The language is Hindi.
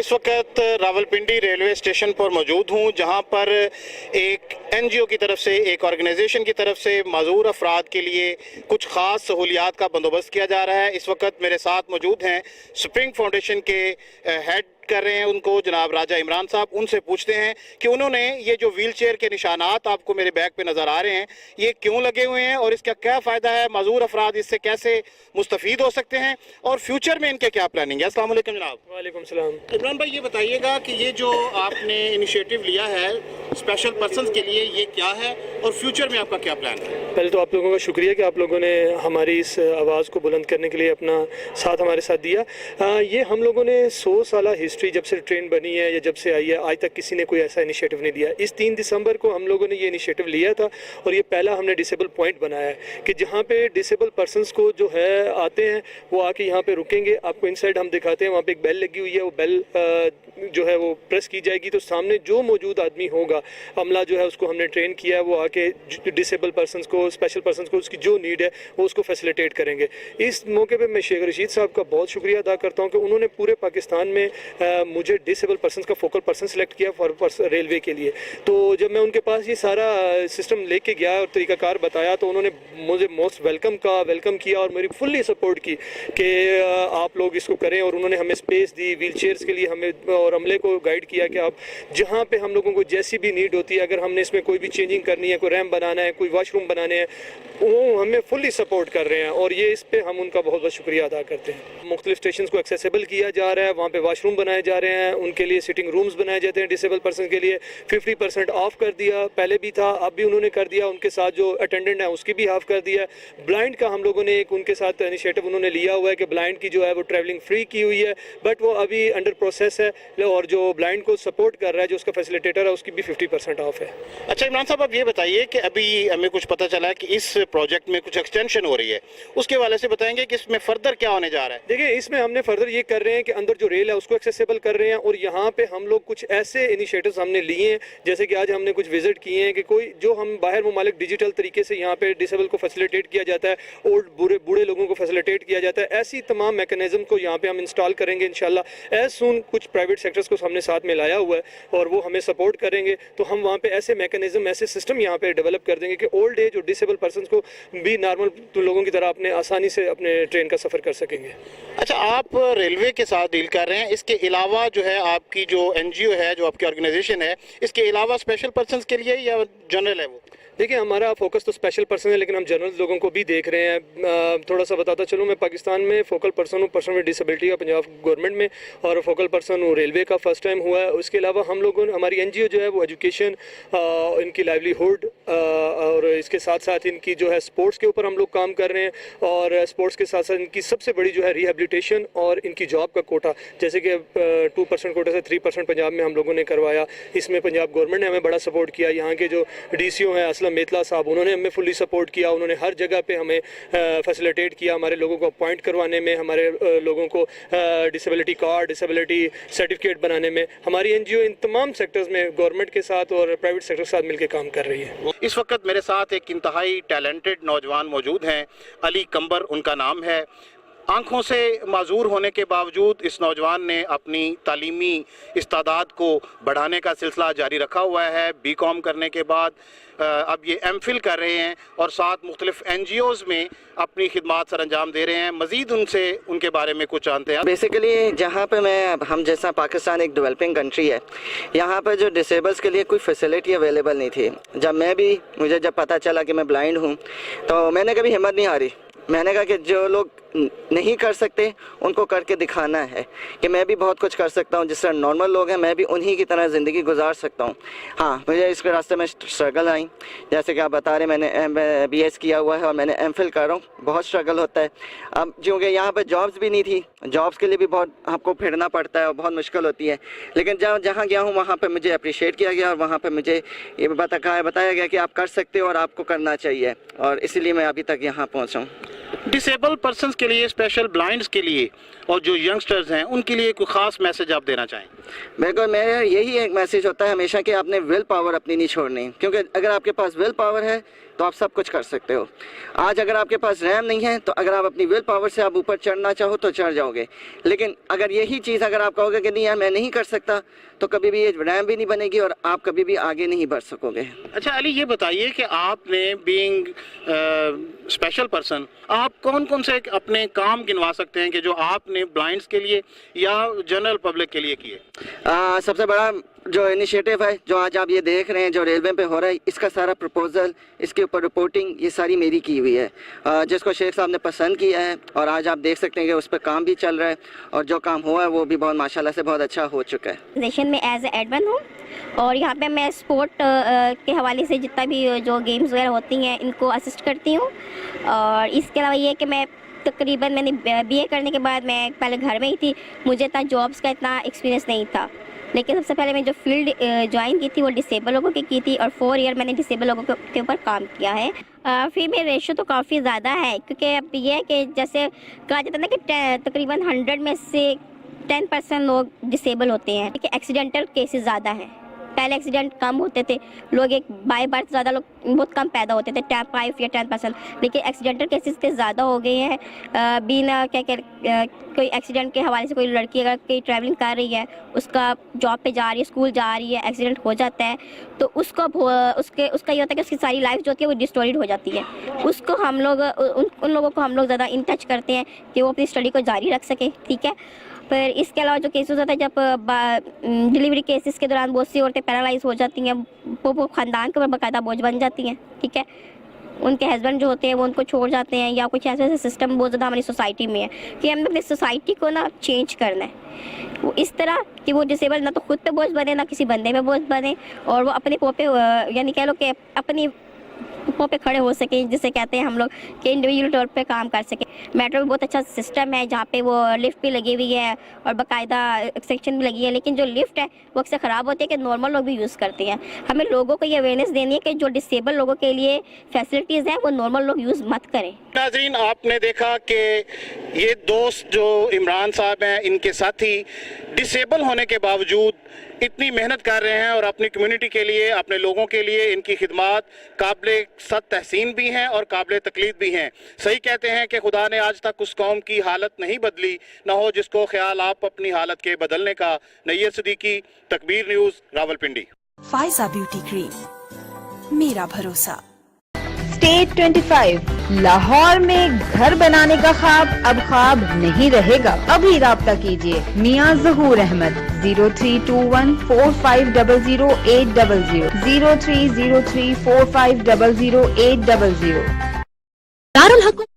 इस वक्त रावलपिंडी रेलवेस्टेशन पर मौजूद हूँ, जहाँ पर एक एनजीओ की तरफ से, एक ऑर्गेनाइजेशन की तरफ से माज़ूर अफराद के लिए कुछ ख़ास सहूलियात का बंदोबस्त किया जा रहा है। इस वक्त मेरे साथ मौजूद हैं सपरंग फाउंडेशन के हेड कर रहे हैं उनको, जनाब राजा इमरान साहब। उनसे पूछते हैं कि उन्होंने ये जो व्हील चेयर के निशानात आपको मेरे बैग पे नज़र आ रहे हैं, ये क्यों लगे हुए हैं और इसका क्या फ़ायदा है, माज़ूर अफराद इससे कैसे मुस्तफ़ीद हो सकते हैं और फ्यूचर में इनके क्या प्लानिंग है। अस्सलाम वालेकुम जनाब। वालेकुम सलाम। इमरान भाई, ये बताइएगा कि ये जो आपने इनिशिएटिव लिया है स्पेशल पर्सन के लिए, ये क्या है और फ्यूचर में आपका क्या प्लान है? पहले तो आप लोगों का शुक्रिया कि आप लोगों ने हमारी इस आवाज़ को बुलंद करने के लिए अपना साथ हमारे साथ दिया। ये हम लोगों ने 100 साल हिस्ट्री, जब से ट्रेन बनी है या जब से आई है, आज तक किसी ने कोई ऐसा इनिशिएटिव नहीं दिया। इस 3 दिसंबर को हम लोगों ने ये इनिशिएटिव लिया था और ये पहला हमने डिसेबल पॉइंट बनाया है कि जहाँ पे डिसेबल पर्सनस को जो है आते हैं वो आके यहाँ पे रुकेंगे। आपको इनसाइड हम दिखाते हैं, वहाँ पे एक बेल लगी हुई है, वो बेल जो है वो प्रेस की जाएगी तो सामने जो मौजूद आदमी होगा, अमला जो है उसको हमने ट्रेन किया है, वो आके डिसेबल पर्सनस को, स्पेशल पर्सनस को उसकी जो नीड है वो उसको फैसिलिटेट करेंगे। इस मौके पे मैं शेख रशीद साहब का बहुत शुक्रिया अदा करता हूँ कि उन्होंने पूरे पाकिस्तान में मुझे डिसेबल पर्सनस का फोकल पर्सन सेलेक्ट किया फॉर रेलवे के लिए। तो जब मैं उनके पास ये सारा सिस्टम लेके गया और तरीकाकार बताया तो उन्होंने मुझे मोस्ट वेलकम किया और मेरी फुल्ली सपोर्ट की कि आप लोग इसको करें। और उन्होंने हमें स्पेस दी व्हील चेयर्स के लिए, हमें और अमले को गाइड किया कि आप जहाँ पे हम लोगों को जैसी भी नीड होती है, अगर हमने इसमें कोई भी चेंजिंग करनी है, कोई रैम्प बनाना है, कोई वॉशरूम बनाने हैं, वो हमें फुल्ली सपोर्ट कर रहे हैं और ये इस पे हम उनका बहुत बहुत शुक्रिया अदा करते हैं। मुख्तलिफ स्टेशन को एक्सेसिबल किया जा रहा है, वहाँ पे वॉशरूम बनाए जा रहे हैं, उनके लिए सिटिंग रूम्स बनाए जाते हैं डिसेबल पर्सन के लिए। 50% ऑफ कर दिया, पहले भी था अब भी उन्होंने कर दिया, उनके साथ जो अटेंडेंट है उसकी भी हाफ कर दिया। ब्लाइंड का हम लोगों ने एक उनके साथ इनिशिएटिव उन्होंने लिया हुआ है कि ब्लाइंड की जो है वो ट्रैवलिंग फ्री की हुई है, बट वो अभी अंडर प्रोसेस है और जो ब्लाइंड को सपोर्ट कर रहा है, जो उसका फैसिलिटेटर है, उसकी भी 50% ऑफ है। अच्छा इमरान साहब, आप ये बताइए कि अभी हमें कुछ पता चला है कि इस प्रोजेक्ट में कुछ एक्सटेंशन हो रही है, उसके हवाले से बताएंगे कि इसमें फर्दर क्या होने जा रहा है? देखिए, इसमें हमने फर्दर ये कर रहे हैं कि अंदर जो रेल है उसको एक्सेसिबल कर रहे हैं और यहाँ पे हम लोग कुछ ऐसे इनिशिएटिव्स हमने लिए हैं, जैसे कि आज हमने कुछ विजिट किए हैं कि कोई जो हम बाहर मुमालिक डिजिटल तरीके से यहाँ पे डिसेबल को फैसिलिटेट किया जाता है, ओल्ड बूढ़े लोगों को फैसिलिटेट किया जाता है, ऐसी तमाम मैकेनिज्म को यहाँ पे हम इंस्टॉल करेंगे इंशाल्लाह। एज सून कुछ प्राइवेट सेक्टर्स को हमने साथ में लाया हुआ है और वो हमें सपोर्ट करेंगे, तो हम वहाँ पे ऐसे मैकेनिज्म, ऐसे सिस्टम यहाँ पे डेवलप कर देंगे कि ओल्ड एज और डिसेबल पर्सन को भी नॉर्मल लोगों की तरह अपने आसानी से अपने ट्रेन का सफ़र कर सकेंगे। अच्छा, आप रेलवे के साथ डील कर रहे हैं, इसके अलावा जो है आपकी जो एनजीओ है, जो आपकी ऑर्गेनाइजेशन है, इसके अलावा स्पेशल पर्सन्स के लिए या जनरल है वो? देखिए, हमारा फोकस तो स्पेशल पर्सन है, लेकिन हम जनरल लोगों को भी देख रहे हैं। थोड़ा सा बताता चलूँ, मैं पाकिस्तान में फोकल पर्सन हूँ, पर्सन विद डिसेबिलिटी का पंजाब गवर्नमेंट में, और फोकल पर्सन हूँ रेलवे का फर्स्ट टाइम हुआ है। उसके अलावा हम लोगों ने, हमारी एनजीओ जो है वो एजुकेशन, इनकी लाइवलीहुड और इसके साथ साथ इनकी जो है स्पोर्ट्स के ऊपर हम लोग काम कर रहे हैं और स्पोर्ट्स के साथ साथ इनकी सबसे बड़ी जो है रिहेबिलिटेशन और इनकी जॉब का कोटा, जैसे कि 2% कोटा से 3% पंजाब में हम लोगों ने करवाया। इसमें पंजाब गवर्नमेंट ने हमें बड़ा सपोर्ट किया। यहाँ के जो डीसीओ हैं मेतला साहब, उन्होंने हमें फुली सपोर्ट किया, उन्होंने हर जगह पे हमें फैसिलिटेट किया, हमारे लोगों को अपॉइंट करवाने में, हमारे लोगों को डिसेबिलिटी कार्ड, डिसेबिलिटी सर्टिफिकेट बनाने में। हमारी एनजीओ इन तमाम सेक्टर्स में गवर्नमेंट के साथ और प्राइवेट सेक्टर के साथ मिलकर काम कर रही है। इस वक्त मेरे साथ एक इंतहाई टैलेंटेड नौजवान मौजूद हैं, अली कंबर उनका नाम है। आँखों से माजूर होने के बावजूद इस नौजवान ने अपनी तालीमी इस्तादाद को बढ़ाने का सिलसिला जारी रखा हुआ है। बीकॉम करने के बाद अब ये एमफिल कर रहे हैं और साथ मुख्तलिफ एनजीओज़ में अपनी खिदमात सर अंजाम दे रहे हैं। मज़ीद उनसे उनके बारे में कुछ जानते हैं। बेसिकली जहाँ पे हम जैसा पाकिस्तान एक डेवलपिंग कंट्री है, यहाँ पे जो डिसेबल्स के लिए कोई फैसिलिटी अवेलेबल नहीं थी। मुझे जब पता चला कि मैं ब्लाइंड हूँ तो मैंने कभी हिम्मत नहीं हारी। मैंने कहा कि जो लोग नहीं कर सकते उनको करके दिखाना है कि मैं भी बहुत कुछ कर सकता हूँ, जिस तरह नॉर्मल लोग हैं मैं भी उन्हीं की तरह ज़िंदगी गुजार सकता हूँ। हाँ, मुझे इस रास्ते में स्ट्रगल आई, जैसे कि आप बता रहे, मैंने बीएस किया हुआ है और मैंने एमफिल कर रहा हूँ। बहुत स्ट्रगल होता है। अब क्योंकि यहाँ पर जॉब्स भी नहीं थी, जॉब्स के लिए भी बहुत आपको फिरना पड़ता है और बहुत मुश्किल होती है, लेकिन जहाँ गया हूँ वहाँ पर मुझे अप्रिशिएट किया गया और वहाँ पर मुझे ये बताया गया कि आप कर सकते हो और आपको करना चाहिए, और इसीलिए मैं अभी तक यहाँ पहुँचा हूँ। डिसेबल पर्सन्स के लिए, स्पेशल ब्लाइंड्स के लिए और जो यंगस्टर्स हैं उनके लिए कोई ख़ास मैसेज आप देना चाहें? मेरे यही एक मैसेज होता है हमेशा कि आपने विल पावर अपनी नहीं छोड़नी, क्योंकि अगर आपके पास विल पावर है तो आप सब कुछ कर सकते हो। आज अगर आपके पास रैम नहीं है तो अगर आप अपनी विल पावर से आप ऊपर चढ़ना चाहो तो चढ़ जाओगे, लेकिन अगर यही चीज़ अगर आप कहोगे कि नहीं यार मैं नहीं कर सकता, तो कभी भी ये रैम भी नहीं बनेगी और आप कभी भी आगे नहीं बढ़ सकोगे। अच्छा अली, ये बताइए कि आपने बीइंग स्पेशल पर्सन, आप कौन कौन से अपने काम गिनवा सकते हैं कि जो आपने ब्लाइंड्स के लिए या जनरल पब्लिक के लिए किए? सबसे बड़ा जो इनिशिएटिव है जो आज आप ये देख रहे हैं जो रेलवे पे हो रहा है, इसका सारा प्रपोजल, इसके ऊपर रिपोर्टिंग, ये सारी मेरी की हुई है, जिसको शेख साहब ने पसंद किया है और आज आप देख सकते हैं कि उस पर काम भी चल रहा है और जो काम हुआ है वो भी बहुत माशाल्लाह से बहुत अच्छा हो चुका है। स्टेशन में एज ए एडमिन हूँ और यहाँ पे मैं स्पोर्ट के हवाले से जितना भी जो गेम्स वगैरह होती हैं इनको असिस्ट करती हूँ। और इसके अलावा ये कि मैं तकरीबन मैंने बीए करने के बाद मैं पहले घर में ही थी, मुझे इतना जॉब्स का इतना एक्सपीरियंस नहीं था, लेकिन सबसे पहले मैं जो फील्ड ज्वाइन की थी वो डिसेबल लोगों की थी और 4 ईयर मैंने डिसेबल लोगों के ऊपर काम किया है। फीमेल रेशो तो काफ़ी ज़्यादा है, क्योंकि अब ये है कि जैसे कहा जाता है ना कि तकरीबन 100 में से 10% लोग डिसेबल होते हैं, क्योंकि एक्सीडेंटल केसेस ज़्यादा हैं। पहले एक्सीडेंट कम होते थे, लोग एक बाय बर्थ ज़्यादा लोग बहुत कम पैदा होते थे, 5 या 10%, लेकिन एक्सीडेंटल केसेस इतने ज़्यादा हो गए हैं। बिना कोई एक्सीडेंट के हवाले से कोई लड़की अगर कहीं ट्रैवलिंग कर रही है, उसका जॉब पे जा रही है, स्कूल जा रही है, एक्सीडेंट हो जाता है तो उसका ये होता है कि उसकी सारी लाइफ जो होती है वो डिस्टोर्टेड हो जाती है। उसको हम लोग उन लोगों को हम लोग ज़्यादा इन टच करते हैं कि वो अपनी स्टडी को जारी रख सके, ठीक है। फिर इसके अलावा जो केसेस होता है जब डिलीवरी केसेस के दौरान बहुत सी औरतें पैरालाइज हो जाती हैं, वो ख़ानदान के ऊपर बाकायदा बोझ बन जाती हैं, ठीक है। उनके हस्बैंड जो होते हैं वो उनको छोड़ जाते हैं, या कुछ ऐसे सिस्टम बहुत ज़्यादा हमारी सोसाइटी में है कि हमने अपनी सोसाइटी को ना चेंज करना है वो इस तरह कि वो डिसेबल ना तो खुद पे बोझ बने ना किसी बंदे पे बोझ बने, और वो अपने पोपे यानी कह लो कि अपनी पों पे खड़े हो सके, जिसे कहते हैं हम लोग कि इंडिविजुअल तौर पे काम कर सके। मेट्रो में बहुत अच्छा सिस्टम है जहाँ पे वो लिफ्ट भी लगी हुई है और बाकायदा सेक्शन भी लगी है, लेकिन जो लिफ्ट है वो अक्सर ख़राब होती है कि नॉर्मल लोग भी यूज़ करते हैं। हमें लोगों को ये अवेयरनेस देनी है कि जो डिसेबल लोगों के लिए फैसिलिटीज़ हैं वो नॉर्मल लोग यूज़ मत करें। नाज़रीन, आपने देखा कि ये दोस्त जो इमरान साहब हैं, इनके साथी डिसेबल होने के बावजूद इतनी मेहनत कर रहे हैं और अपनी कम्युनिटी के लिए, अपने लोगों के लिए इनकी खिदमात काबिल सद तहसीन भी हैं और काबिल तकलीद भी हैं। सही कहते हैं कि खुदा ने आज तक उस कौम की हालत नहीं बदली, ना हो जिसको ख्याल आप अपनी हालत के बदलने का। नैयर सिद्दीकी, तकबीर news, Rawalpindi. Faiza beauty cream, मेरा भरोसा। स्टेट 25 लाहौर में घर बनाने का ख्वाब अब ख्वाब नहीं रहेगा। अभी राब्ता कीजिए मियां ज़हूर अहमद 032145008000 030345008000।